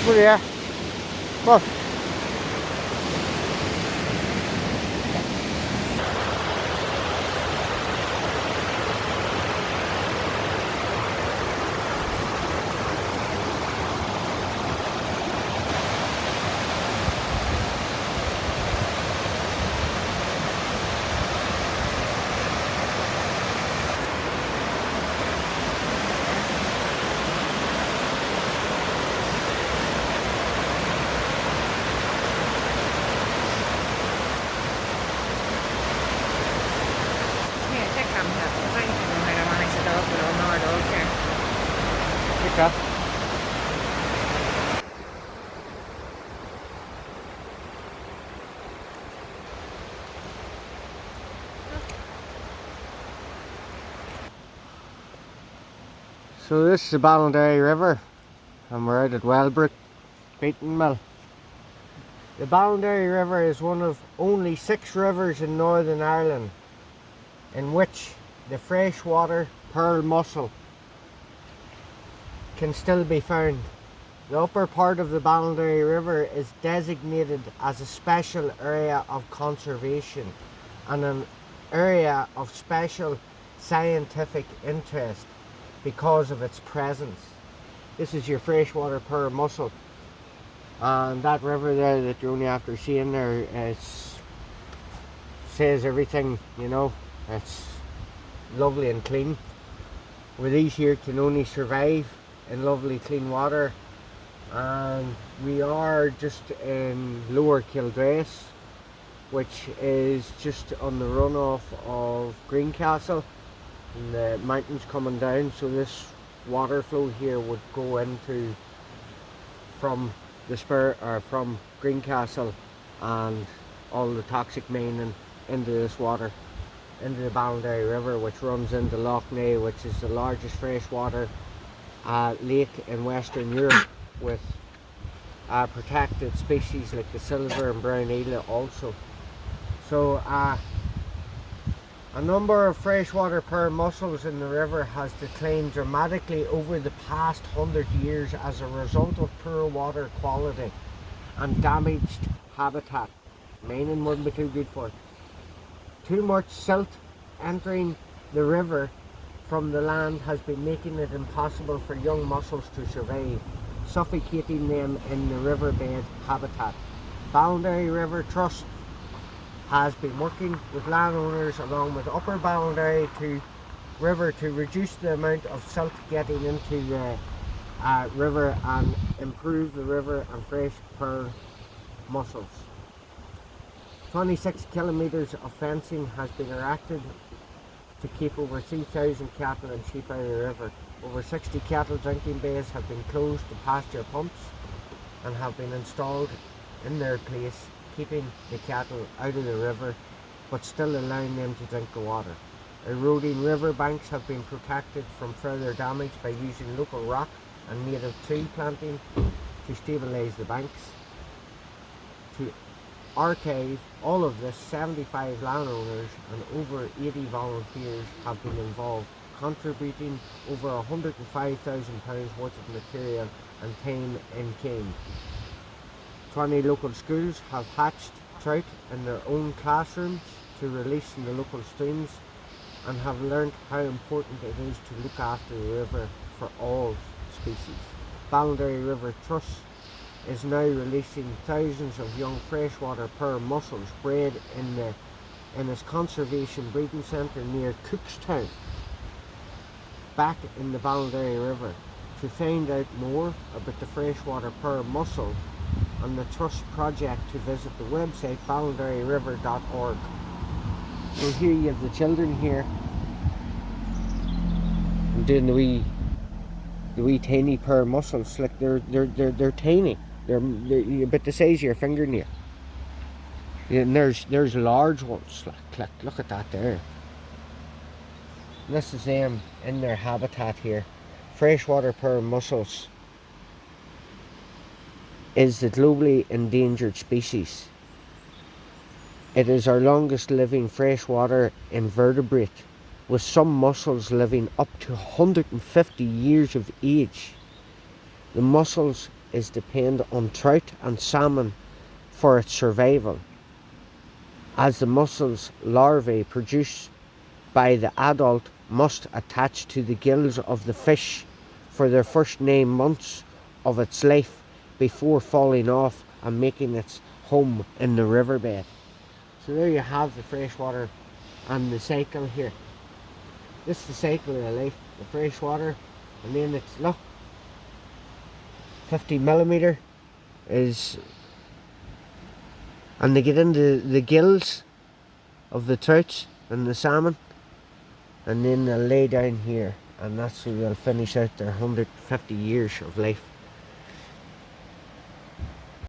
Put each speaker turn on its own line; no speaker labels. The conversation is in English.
What are you? What? Okay. So this is the Ballinderry River, and we're out at Wellbrook Beating Mill. The Ballinderry River is one of only 6 rivers in Northern Ireland in which the freshwater pearl mussel can still be found. The upper part of the Ballinderry River is designated as a special area of conservation and an area of special scientific interest because of its presence. This is your freshwater pearl mussel, and that river there that you're only after seeing there, says everything, you know. It's lovely and clean. Where these here can only survive in lovely clean water. And we are just in Lower Kildress, which is just on the runoff of Greencastle, and the mountains coming down. So this water flow here would go into from the spur, or from Greencastle, and all the toxic mining into this water, into the Ballinderry River, which runs into Lough Neagh, which is the largest freshwater lake in Western Europe, with protected species like the silver and brown eel also. So a number of freshwater pearl mussels in the river has declined dramatically over the past 100 years as a result of poor water quality and damaged habitat. Mining wouldn't be too good for it. Too much silt entering the river from the land has been making it impossible for young mussels to survive, suffocating them in the riverbed habitat. Ballinderry River Trust has been working with landowners along with Upper Ballinderry River to reduce the amount of silt getting into the river and improve the river and fresh pearl mussels. 26 kilometres of fencing has been erected to keep over 3,000 cattle and sheep out of the river. Over 60 cattle drinking bays have been closed to pasture pumps and have been installed in their place, keeping the cattle out of the river but still allowing them to drink the water. Eroding river banks have been protected from further damage by using local rock and native tree planting to stabilise the banks. To archive all of this, 75 landowners and over 80 volunteers have been involved, contributing over £105,000 worth of material and time in kind. 20 local schools have hatched trout in their own classrooms to release in the local streams and have learnt how important it is to look after the river for all species. Ballinderry River Trust is now releasing thousands of young freshwater pearl mussels bred in its conservation breeding centre near Cookstown, back in the Ballinderry River. To find out more about the freshwater pearl mussel and the Trust project, to visit the website ballinderryriver.org. So here you have the children here and doing the wee tiny pearl mussels. Like they're tiny. They're about the size of your fingernail. And there's large ones. Like look at that there. This is them in their habitat here. Freshwater pearl mussels is the globally endangered species. It is our longest living freshwater invertebrate, with some mussels living up to 150 years of age. The mussels is dependent on trout and salmon for its survival, as the mussels larvae produced by the adult must attach to the gills of the fish for the first 9 months of its life before falling off and making its home in the riverbed. So there you have the freshwater and the cycle here. This is the cycle of life, the freshwater, and then it's, look, 50mm is, and they get into the gills of the trout and the salmon, and then they'll lay down here, and that's where they'll finish out their 150 years of life.